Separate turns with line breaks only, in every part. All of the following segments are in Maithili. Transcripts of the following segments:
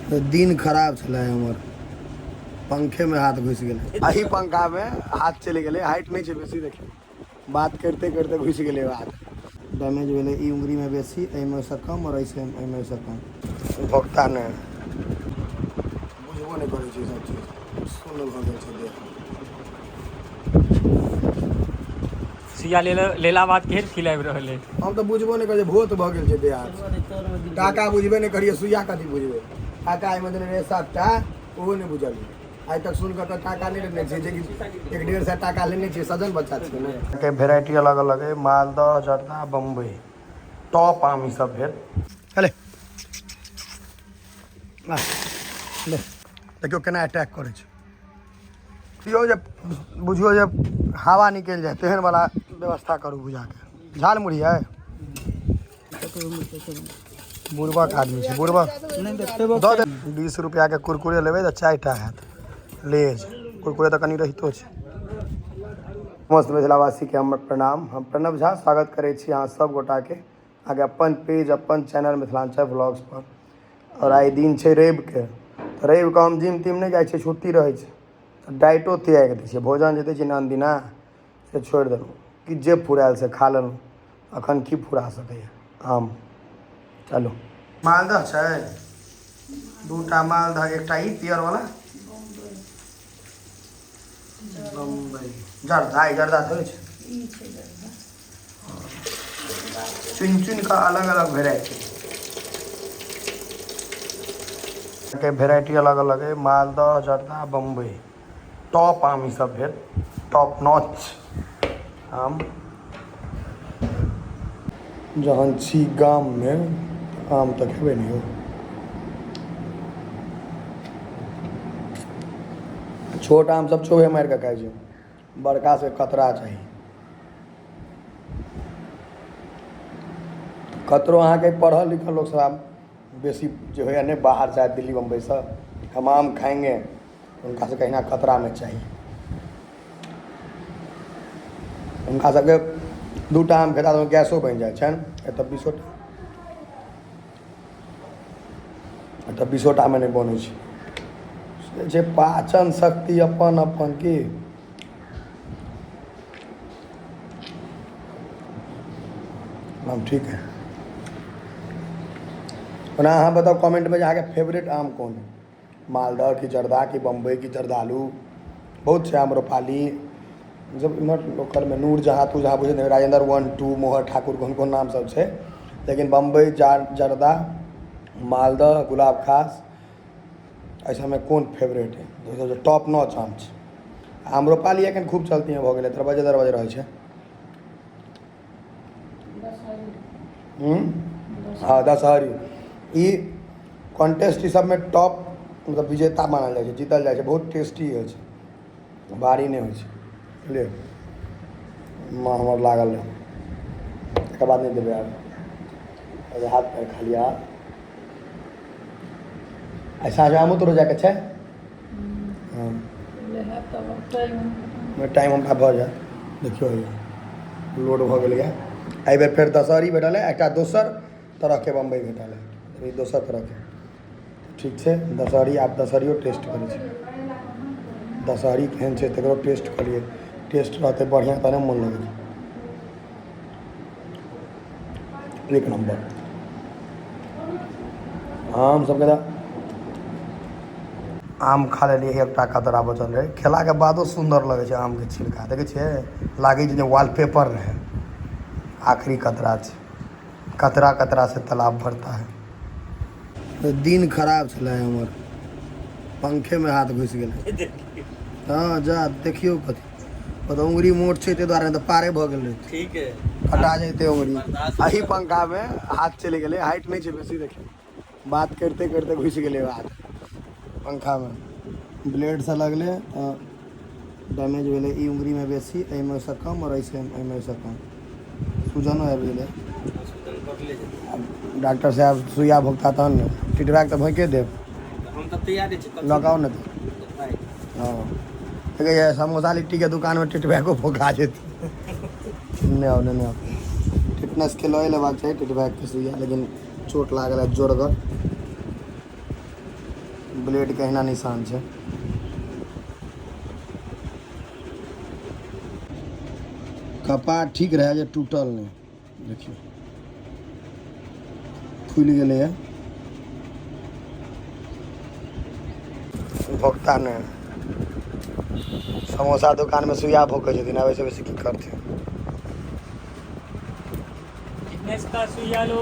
दिन खराब चला हमर पंखे में हाथ घुस गए अही पंखा में हाथ चले गए हाइट नहीं बेसी देखिए बात करते करते घुस गए हाथ डैमेज भेले ई उंगली में बेसी एमे से कम और ऐसे एमे से कम भोक्ता नहीं बुझबो नहीं करे छै सब चीज सुन भ गेल छै देख
सुइया लेला बाद केहन फील आबि रहल है
हम तो बुझबो नहीं करे भूत भ गेल छै देह टाका बुझबे नहीं करिए सुइया कथी बुझबे टाका एमे देने रे 7 टा ओहो नहीं बुझलिए आज तक सुन कर तो टाका नहीं लेने छै जे कि 1.5 टाका लेने छै सजन बच्चा छै ने के वेराइटी अलग अलग है मालदह जर्दा बम्बई टॉप आम ई सब भेल चले ले देखियो केना अटैक करे छै यो जे बुझियो जे हवा निकल जाए तेहन वाला व्यवस्था करू बुझा के झाल मुड़ी है बुढ़बक आदमी छै बुढ़बक दऽ दे 20 रुपया के कुरकुरे लेबै तऽ 4 टा हैत लेज कुरकुरे तऽ कनि रहितो छै समस्त मिथिलावासी के हमर प्रणाम हम प्रणव झा स्वागत करै छी अहाँ सब गोटा के आगे अपन पेज अपन चैनल मिथिलांचल व्लॉग्स पर और आइ दिन छै रवि के तऽ रवि के हम जिम तिम नहीं जाइ छियै छुट्टी रहै छै तऽ डाइटो त्याग दै छियै भोजन जे दै छियै अनदिना से छोड़ि देलहुँ कि जे फुरायल से खा लेलहुँ अखन की फुरा सकैए आम चलो मालदह छै 2टा मालदह एकटा ई पियर वाला बम्बई जर्दा जर्दा थोड़े छै चुन चुन का अलग अलग वेराइटी के वेराइटी अलग अलग है मालदह जर्दा बम्बई टॉप आम ई सब भेल टॉप नॉच आम जहन छी गाम में आम तऽ खेबे नहीं हो छोट आम सब चोहे मार के खाइ छै बड़का से कतरा चाहिए कतरो अहाँ के पढ़ल लिखल लोग सब बेसी जो है नहीं बाहर से दिल्ली बम्बई से हम आम खाएंगे उनका से कहीं ना कतरा में चाहिए उनका सबके 2टा आम खेता तो गैसो बन जाए छन तब 20टा में नहीं बने छै पाचन शक्ति अपन अपन की हम ठीक है ना हाँ बताओ कमेंट में जाके फेवरेट आम कौन है मालदह की जर्दा की बम्बई की जर्दालू बहुत से आम्रपाली जब इमहर लोकल में नूर जहाँ तू जहाँ बुझे राजेंद्र 1 2 मोहर ठाकुर कौन कौन नाम सब है लेकिन बम्बई जर्दा मालदह गुलाब खास ऐसा में कौन फेवरेट है टॉप नॉच आम छै आम्रपाली एखन खूब चलती है भऽ गेलै दरवाजे रहै छै हाँ दशहरी ई कॉन्टेस्ट ई सब में टॉप मतलब विजेता मानल जाइ छै जीतल जाइ छै बहुत टेस्टी होइ छै भारी नहीं होइ छै ले माँ हमर लागल रहे एक बाद नहीं देबै आब हाथ पैर खाली आ साँझ आमो तोरो जाके छै हाँ टाइम हमरा भऽ जाए देखियो लोड भऽ गेल है एहि बेर फेर दशहरी भेटल है एक दोसर तरह के बम्बई भेटल है दोसर तरह के ठीक है दशहरी आप दशहरियो टेस्ट करै दशहरी केहन छै तकरो टेस्ट करिए टेस्ट रहते बढ़िया तहने मन लगे एक नंबर आम सबके आम खा लेलिए एकटा कतरा बचल रहे खेला के बादो सुंदर लगे छै आम के छिलका देखे छिए लागे जे वॉलपेपर रहे आखिरी कतरा छै कतरा कतरा से तालाब भरता है दिन खराब चला हमर पंखे में हाथ घुस गए हाँ जा देखियो कथी तो उंगली मोट छै ते द्वारे तो पारे भ गेल रहे ठीक है कटा जैते उंगली अही पंखा में हाथ चले गए हाइट नहीं छै बेसी देखिए बात करते करते घुस गए हाथ पंखा में ब्लेड से लगले डैमेज भेले ई उंगली में बेसी एमे से कम और ऐसे एमे से कम सूजनो आबि गेलै डॉक्टर साहब सुइया भुगता तहन ने टिटवैक तऽ भोंके देब हम तऽ तैयार छी लगाओ ने हाँ देखिए समोसा लिट्टी के दुकान में टिटवैको भोगा जेतै नहीं आओ नहीं आओ टिटनेस के लय लेबाक चाहिए टिटवैक के सुइया लेकिन चोट लागल है जोरगर ब्लेड के अहिना निशान छै। कपाट ठीक रहे जे टूटल नहीं। देखिए खुल गए है। भोगता नहीं। समोसा दुकान में सुइया भोगे छथिन, आबै से बेसी की करथिन।
फिटनेस का सुइया लो,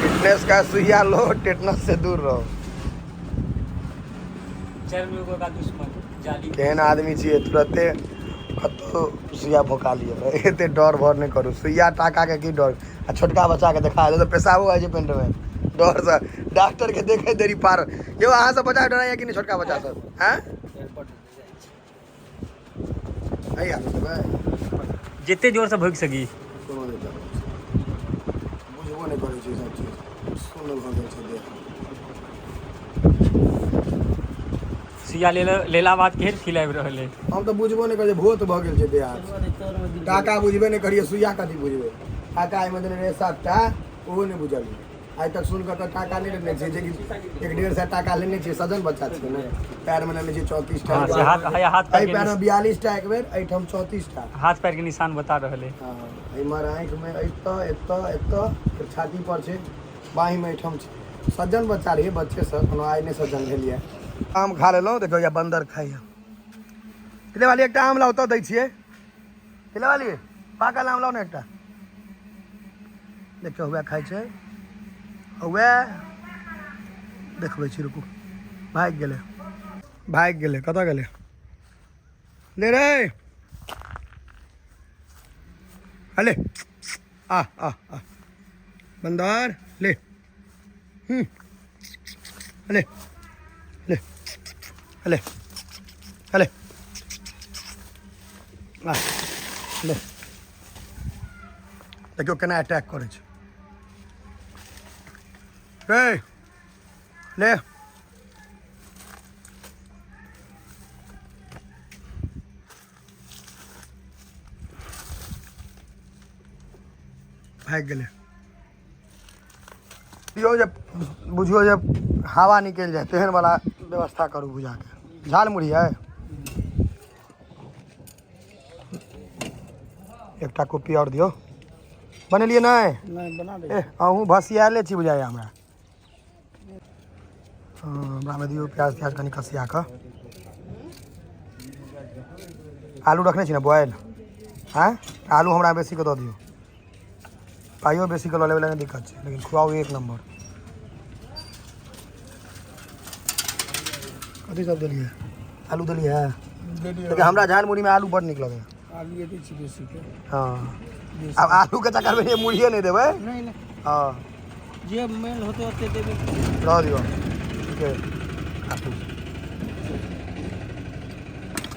फिटनेस का सुइया लो, टेटनस से दूर रहो।
चल लोगों का दुश्मन जाली।
केहन आदमी छियै, तुरंते कतौ सुइया भोका लिये। एते डर भर नहीं करू। सुइया टाका के की डर। आ छोटका बच्चा के देखा दे तो पेशाबो है पेंट में डर से डॉक्टर के देखे देरी पार। यो अहाँ से बच्चा डराइए कि नहीं? छोटका बच्चा सब हैं आई आ देबै
जितने जोर से भोग सकी।
कोनो नहीं डर बुझबो नहीं करै छै सब चीज। सुन भऽ गेल छै देह।
सुइया लेला बाद केहन फील आबि रहल है?
हम तो बुझबो नहीं करै भूत भऽ गेल छै देह। टाका बुझबे नहीं करिए, सुइया कथी बुझबे। टाका एहिमे देने रहे 7 टा, ओहो नहीं बुझलिए। आज तक सुन कर टाका नहीं लेने छे, जे कि 1-1.5 टाका लेने छे। सजन बच्चा छे ने, पैर में लेने छे 34 टा।
हां से हाथ पैर
पैर में 42 टा एक बेर, एठम 34 टा।
हाथ पैर के निशान बता रहल है।
हां इमर आंख में एत फिर छाती पर छे, बाही में एठम छे। सज्जन बच्चा रहे बच्चे सब, कोनो आइ नहीं सज्जन भेलिए। आम खा लेलो। देखो या बंदर खाइए। ले वाली एकटा आम लाओ तो दै छिए। ले वाली पाकल आम लाओ ने एकटा। देखियो हुआ खाइ छै। हुआ देखबै छी, रुकू। भाग गेले कतऽ गेले? ले रे अले आ आ आ बंदर ले। अले ले अले अले आ ले। देखियो केना अटैक करे छै। रे ले भाग गेले। यो जब बुझियो जब हवा निकल जाए तेहन वाला व्यवस्था करू बुझा के। झाल मुड़ी है एकटा कॉपी और दियो। बनेलिए नहीं बना दे। अहूँ भसियाले छी बुझाइए हमरा। में दियो प्याज कनी कसिया के। आलू रखने छी ना बॉयल? हाँ आलू हमरा बेसी के दऽ दियो। पाइयो बेसी के लऽ लेबै नहीं दिक्कत छै, लेकिन खुआओ एक नंबर। कथी सब देलिए? आलू देलिए है? लेकिन हमरा झाल मुड़ी में आलू बड़ निक लगे। आलू ये छी बेसी के। हाँ अब आलू के चक्कर में ये मुड़िए नहीं देबै। नहीं हाँ
जे मेल होते होते देबे
रह दियो। ठीक है काटू।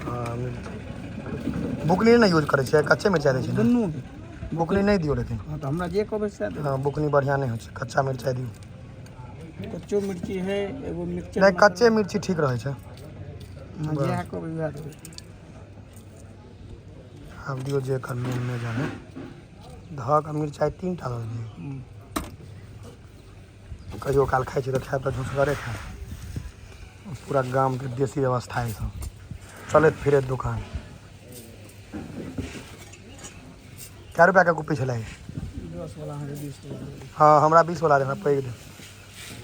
हाँ बुकनी नहीं यूज करे छे, कच्चे मिर्चाई दे छे। दुनू बुकनी नहीं दियो लेकिन। हाँ तो हमरा जे कहबै से दे। हाँ बुकनी बढ़िया नहीं होय छे, कच्चा मिर्चाई दियो। कच्चो मिर्ची है एगो मिक्सचर। नहीं कच्चे मिर्ची ठीक रहे छे। जे कहबै वैह देबै। अब दियो जे कर नून में जाने। धक मिर्चाई 3 टा दऽ दियो। कहियो काल खाइ छी तो खाए तो झुसगरे खाए। पूरा गांव के देसी व्यवस्था है सब। चलत फिरत दुकान। क्या रुपया का कुपी छलै? 10 वाला है 20 वाला। हाँ हमरा 20 वाला देना पैग दे।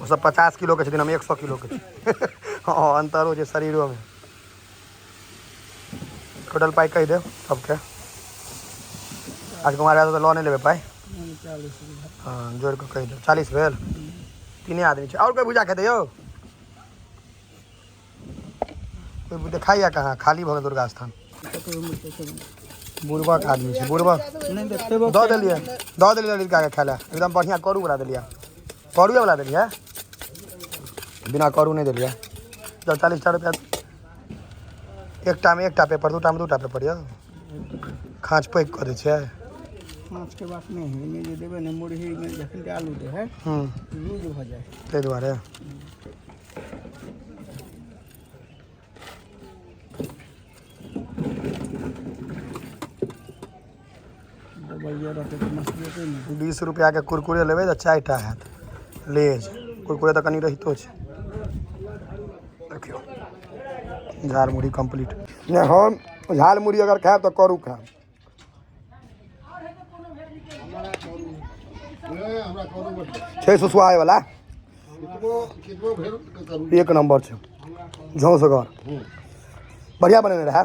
वो सब 50 किलो के छथिन, हम 100 किलो के। हाँ अंतरो जे शरीरों में। टोटल पाई कह दे सबके। आज कुमार तो लो नहीं लेबे पाई। 40। हाँ जोड़ के कह दे 40 भेल। 3 आदमी छे। और कोई भुजा खेते यो? कोई देखाइया कहाँ? खाली भऽ गेल दुर्गा स्थान। बुढ़बा के आदमी छे। बुढ़बा दऽ देलिए लड़का के खाय ला। एकदम बढ़िया करू बना देलिए। करूए वाला देलिए, बिना करू नहीं देलिए। जब 40 रुपया एकटा में एकटा पेपर, 2टा में 2टा पेपर यौ। खाँच पैक कर दे छे। खाँच के बात नहीं है, जे देबे ने मुरही में जखन आलू दे है लूज भ जाए तै दुआरे। दबाइया रखे तो मछली के नहीं। 20 रुपया के कुरकुरे लेबे तो 4टा हैत। लेज कुरकुरे तो कनी रहितो छे। देखियो झाल मुड़ी कंप्लीट नहीं हम झाल मुड़ी अगर खाए तो करू खाए छः सुसुआए वाला एक नंबर छे झौस घर बढ़िया बने रहा